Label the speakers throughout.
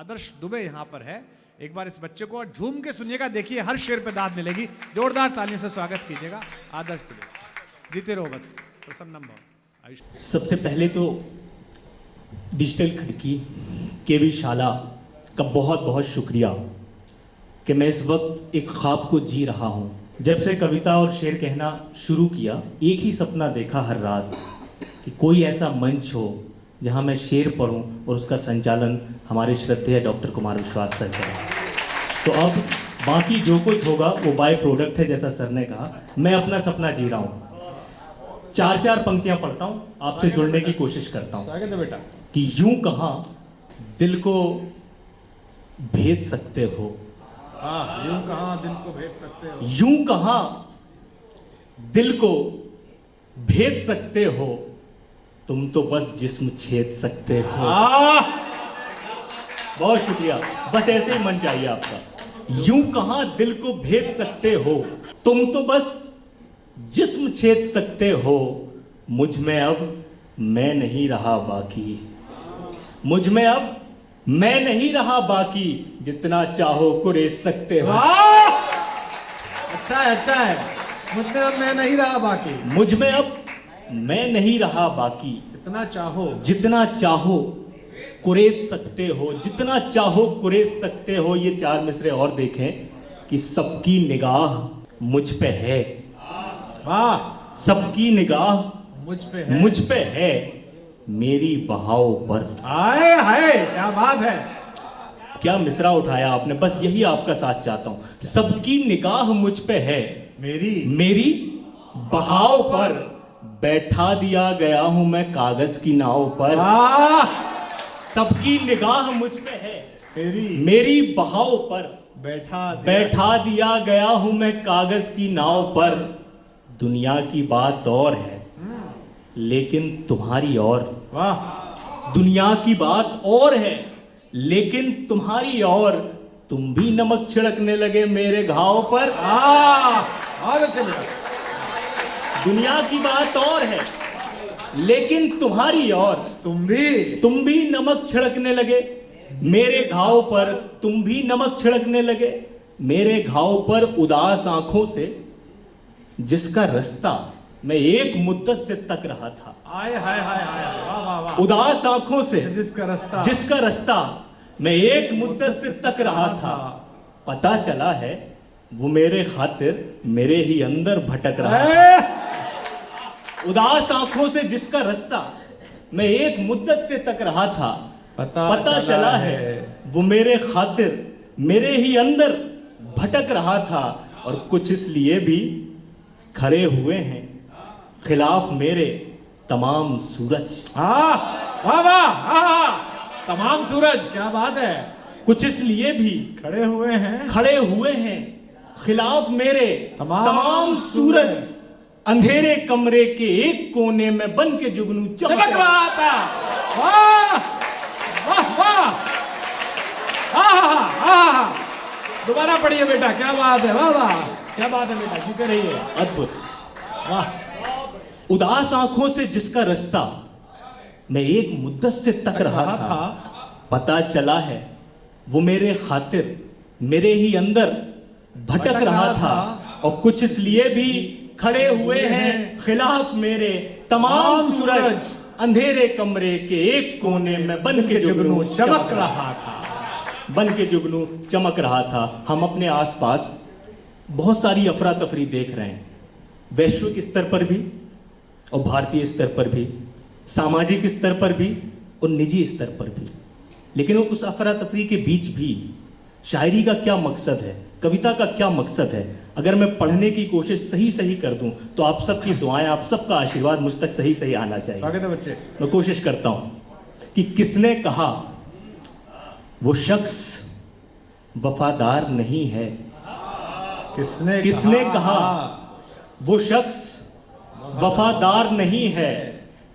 Speaker 1: आदर्श दुबे यहाँ पर है। एक बार इस बच्चे को झूम के सुनिएगा, देखिए हर शेर पे दाद मिलेगी। जोरदार तालियों से स्वागत कीजिएगा आदर्श दुबे। जीते रहो बस, प्रसन्नम भव।
Speaker 2: सबसे पहले तो डिजिटल खिड़की केवी शाला का बहुत बहुत शुक्रिया कि मैं इस वक्त एक ख्वाब को जी रहा हूँ। जब से कविता और शेर कहना शुरू किया, एक ही सपना देखा हर रात कि कोई ऐसा मंच हो जहाँ मैं शेर पढ़ूँ और उसका संचालन हमारे श्रद्धेय डॉक्टर कुमार विश्वास सर करें। तो अब बाकी जो कुछ होगा वो बाय प्रोडक्ट है, जैसा सर ने कहा। मैं अपना सपना जी रहा हूँ। चार चार पंक्तियाँ पढ़ता हूँ, आपसे जुड़ने की कोशिश करता हूँ।
Speaker 1: स्वागत है बेटा।
Speaker 2: कि यूं कहाँ दिल को भेद सकते हो,
Speaker 1: यूं कहाँ दिल को भेद सकते हो,
Speaker 2: यूं कहाँ दिल को भेद सकते हो, तुम तो बस जिस्म छेद सकते हो। बहुत शुक्रिया, बस ऐसे ही मन चाहिए आपका। यूं कहाँ दिल को भेद सकते हो, तुम तो बस जिस्म छेद सकते हो। मुझ में अब मैं नहीं रहा बाकी, मुझ में अब मैं नहीं रहा बाकी, जितना चाहो कुरेद सकते हो।
Speaker 1: अच्छा है, अच्छा है। मुझ में अब मैं नहीं रहा बाकी,
Speaker 2: मुझ में अब मैं नहीं रहा बाकी, जितना चाहो कुरेद सकते हो, जितना चाहो कुरेद सकते हो। ये चार मिसरे और देखें कि सबकी निगाह मुझ पे है,
Speaker 1: वाह,
Speaker 2: सबकी निगाह मुझ पे है, मेरी बहाव पर।
Speaker 1: आए हाय, क्या बात है।
Speaker 2: क्या मिसरा उठाया आपने, बस यही आपका साथ चाहता हूं। सबकी निगाह मुझ पे है, मेरी बहाव पर, बैठा दिया गया हूं मैं कागज की नाव पर। सबकी निगाह मुझ पे है, मेरी बहाव पर, बैठा दिया गया हूं मैं कागज की नाव पर। दुनिया की बात और है लेकिन तुम्हारी और,
Speaker 1: वाह,
Speaker 2: दुनिया की बात और है लेकिन तुम्हारी और। तुम भी नमक छिड़कने लगे मेरे घाव पर।
Speaker 1: बहुत अच्छे बेटा।
Speaker 2: दुनिया की बात और है लेकिन तुम्हारी और, तुम भी नमक छिड़कने लगे मेरे घाव पर, तुम भी नमक छिड़कने लगे मेरे घाव पर। उदास आंखों से जिसका रास्ता मैं एक मुद्दत से तक रहा था,
Speaker 1: आए हाय हाय हाय, वाह वाह वाह।
Speaker 2: उदास आंखों से
Speaker 1: जिसका
Speaker 2: रास्ता मैं एक मुद्दत से तक रहा था, पता चला है वो मेरे खातिर मेरे ही अंदर भटक रहा था। उदास आंखों से जिसका रास्ता मैं एक मुद्दत से तक रहा था, पता चला है वो मेरे खातिर मेरे ही अंदर भटक रहा था। और कुछ इसलिए भी खड़े हुए हैं खिलाफ मेरे तमाम सूरज।
Speaker 1: वाह वाह, तमाम सूरज, क्या बात है।
Speaker 2: कुछ इसलिए भी खड़े हुए हैं खिलाफ मेरे तमाम सूरज। अंधेरे कमरे के एक कोने में बन के जुगनू चमक
Speaker 1: रहा था। वाह वाह वाह, दोबारा पढ़िए बेटा, क्या बात है। वाह वाह, क्या बात है बेटा, जीते रहिए।
Speaker 2: अद्भुत, वाह। उदास आंखों से जिसका रास्ता मैं एक मुद्दत से तक रहा था, पता चला है वो मेरे खातिर मेरे ही अंदर भटक रहा था। और कुछ इसलिए भी खड़े हुए हैं खिलाफ मेरे तमाम सूरज। अंधेरे कमरे के एक कोने में बन के जुगनू चमक रहा था, बन के जुगनू चमक रहा था। हम अपने आसपास बहुत सारी अफरा तफरी देख रहे हैं, वैश्विक स्तर पर भी और भारतीय स्तर पर भी, सामाजिक स्तर पर भी और निजी स्तर पर भी। लेकिन उस अफरा तफरी के बीच भी शायरी का क्या मकसद है, कविता का क्या मकसद है, अगर मैं पढ़ने की कोशिश सही कर दूं तो आप सबकी दुआएं, आप सबका आशीर्वाद मुझ तक सही आना चाहिए।
Speaker 1: स्वागत है बच्चे।
Speaker 2: मैं कोशिश करता हूं कि किसने कहा वो शख्स वफादार नहीं है, किसने कहा वो शख्स वफादार नहीं है,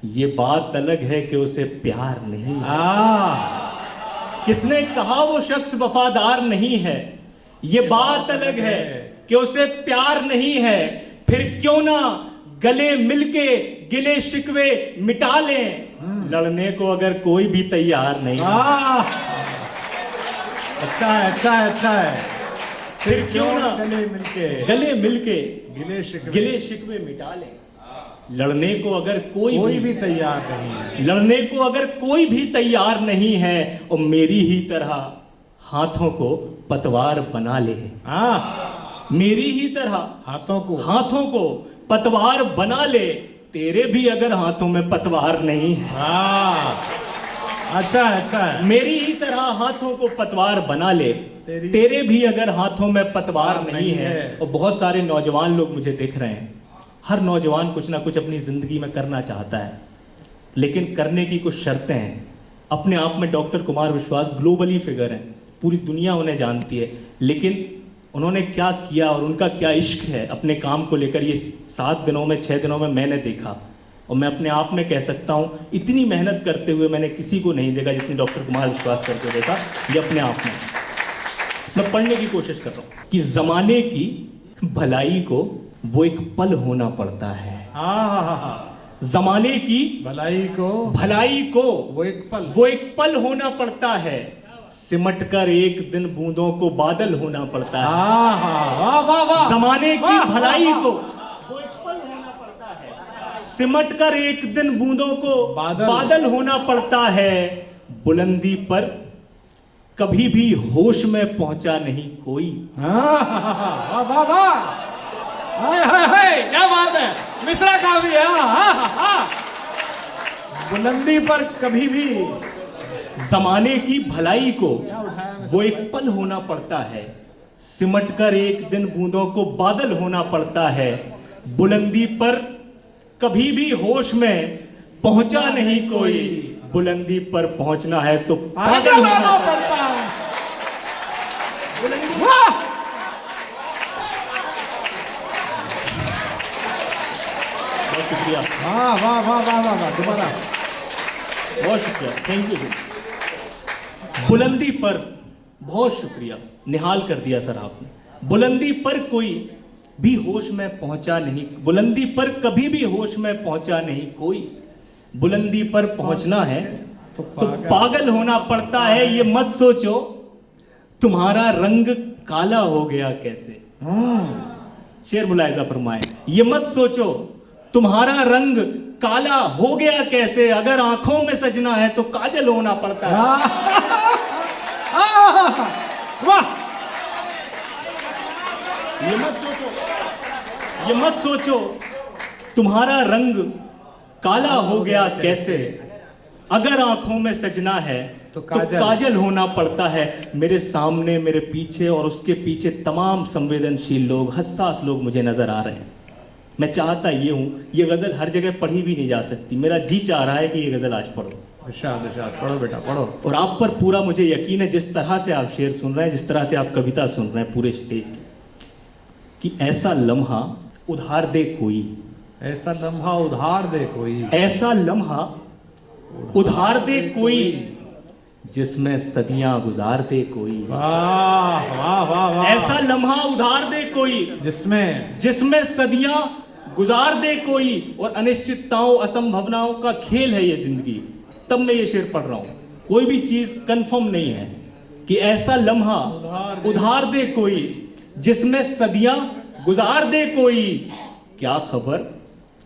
Speaker 2: ये बात अलग है कि उसे प्यार नहीं है। किसने कहा वो शख्स वफादार नहीं है, ये बात अलग है कि उसे प्यार नहीं है। फिर क्यों ना गले मिलके गिले शिकवे मिटा लें, लड़ने को अगर कोई भी तैयार नहीं।
Speaker 1: अच्छा है, अच्छा है, अच्छा है।
Speaker 2: फिर क्यों ना
Speaker 1: गले मिलके
Speaker 2: गले मिलके
Speaker 1: गिले
Speaker 2: शिकवे मिटा लें। लड़ने को अगर कोई
Speaker 1: भी तैयार नहीं है।
Speaker 2: लड़ने को अगर कोई भी तैयार नहीं है और मेरी ही तरह हाथों को पतवार बना ले।
Speaker 1: हाँ,
Speaker 2: मेरी ही तरह
Speaker 1: हाथों को
Speaker 2: पतवार बना ले। तेरे भी अगर हाथों में पतवार नहीं है,
Speaker 1: हाँ, अच्छा है, अच्छा है।
Speaker 2: मेरी ही तरह हाथों को पतवार बना ले। तेरे भी अगर हाथों में पतवार नहीं है। और बहुत सारे नौजवान लोग मुझे देख रहे हैं। हर नौजवान कुछ ना कुछ अपनी जिंदगी में करना चाहता है, लेकिन करने की कुछ शर्तें हैं। अपने आप में डॉक्टर कुमार विश्वास ग्लोबली फिगर हैं, पूरी दुनिया उन्हें जानती है, लेकिन उन्होंने क्या किया और उनका क्या इश्क है अपने काम को लेकर, ये 7 दिनों में 6 दिनों में मैंने देखा। और मैं अपने आप में कह सकता हूँ इतनी मेहनत करते हुए मैंने किसी को नहीं देखा जितनी डॉक्टर कुमार विश्वास करके देखा। ये अपने आप में मैं पढ़ने की कोशिश कर रहा हूँ कि जमाने की भलाई को वो एक पल होना पड़ता है। जमाने की भलाई को
Speaker 1: वो एक
Speaker 2: पल होना पड़ता है। सिमट कर एक दिन बूंदों को बादल होना पड़ता है। जमाने की भलाई को वो एक पल होना पड़ता है। सिमट कर एक दिन बूंदों को बादल होना पड़ता है। बुलंदी पर कभी भी होश में पहुंचा नहीं कोई।
Speaker 1: क्या बात है, मिश्रा काव्य है। बुलंदी पर कभी भी
Speaker 2: जमाने की भलाई को वो एक पल होना पड़ता है। सिमट कर एक दिन बूंदों को बादल होना पड़ता है। बुलंदी पर कभी भी होश में पहुंचा नहीं कोई। बुलंदी पर पहुंचना है तो पागल होना पड़ता है। बहुत शुक्रिया।
Speaker 1: वाह, दोबारा।
Speaker 2: बहुत शुक्रिया, थैंक यू। बुलंदी पर बहुत शुक्रिया, निहाल कर दिया सर आपने। बुलंदी पर कोई भी होश में पहुंचा नहीं, बुलंदी पर कभी भी होश में पहुंचा नहीं कोई। बुलंदी पर पहुंचना है तो पागल होना पड़ता है। ये मत सोचो तुम्हारा रंग काला हो गया कैसे। शेर मुलाहिजा फरमाए, ये मत सोचो तुम्हारा रंग काला हो गया कैसे। अगर आंखों में सजना है तो काजल होना पड़ता है।
Speaker 1: वाह,
Speaker 2: ये मत सोचो तुम्हारा रंग काला हो गया कैसे। अगर आंखों में सजना है तो काजल होना पड़ता है। मेरे सामने, मेरे पीछे और उसके पीछे तमाम संवेदनशील लोग, हसास लोग मुझे नजर आ रहे हैं। मैं चाहता ये हूं, ये गजल हर जगह पढ़ी भी नहीं जा सकती। मेरा जी चाह रहा है कि ये गजल आज पढ़ो।
Speaker 1: पढ़ो बेटा, पढ़ो।
Speaker 2: और आप पर पूरा मुझे यकीन है, जिस तरह से आप शेर सुन रहे हैं, जिस तरह से आप कविता सुन रहे हैं पूरे स्टेज की, कि ऐसा लम्हा उधार दे कोई।
Speaker 1: ऐसा लम्हा उधार दे कोई।
Speaker 2: ऐसा लम्हा उधार दे कोई जिसमें सदियां गुजार दे कोई।
Speaker 1: वाह।
Speaker 2: ऐसा लम्हा उधार दे कोई जिसमें सदियां गुजार दे कोई। और अनिश्चितताओं, असंभावनाओं का खेल है ये जिंदगी। तब मैं ये शेर पढ़ रहा हूं। कोई भी चीज कंफर्म नहीं है कि ऐसा लम्हा उधार दे कोई जिसमें सदियां गुजार दे कोई। क्या खबर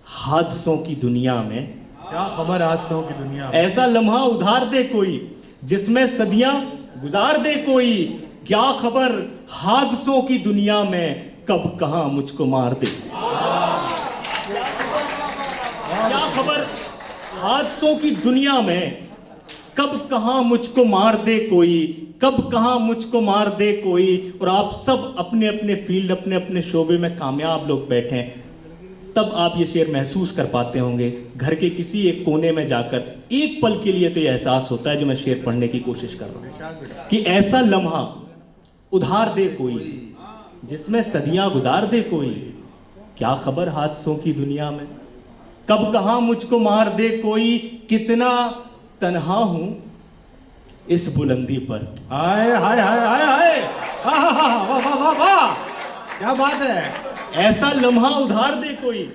Speaker 2: हादसों की दुनिया में।
Speaker 1: क्या खबर हादसों की दुनिया में।
Speaker 2: ऐसा लम्हा उधार दे कोई जिसमें सदियां गुजार दे कोई। क्या खबर हादसों की दुनिया में, कब कहां मुझको मार दे। क्या खबर हादसों की दुनिया में, कब कहां मुझको मार दे कोई। कब कहां मुझको मार दे कोई। और आप सब अपने अपने फील्ड, अपने अपने शोबे में कामयाब लोग बैठे हैं, तब आप ये शेर महसूस कर पाते होंगे। घर के किसी एक कोने में जाकर एक पल के लिए तो ये एहसास होता है जो मैं शेर पढ़ने की कोशिश कर रहा हूं, कि ऐसा लम्हा उधार दे कोई जिसमें सदियां गुजार दे कोई। क्या खबर हादसों की दुनिया में, कब कहां मुझको मार दे कोई। कितना तन्हा हूं इस बुलंदी पर।
Speaker 1: हाय हाय हाय हाय हाय, वाह, क्या बात है।
Speaker 2: ऐसा लम्हा उधार दे कोई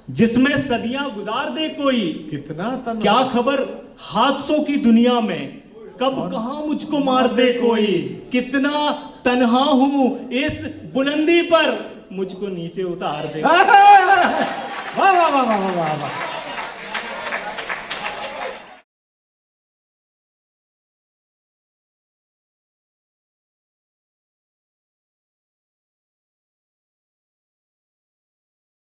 Speaker 2: जिसमें सदियां गुजार दे कोई।
Speaker 1: कितना तन्हा।
Speaker 2: क्या खबर हादसों की दुनिया में, कब कहां मुझको मार दे कोई, कितना तन्हा हूं इस बुलंदी पर, मुझको नीचे उतार दे।
Speaker 1: वाह वाह वाह वाह वाह वाह।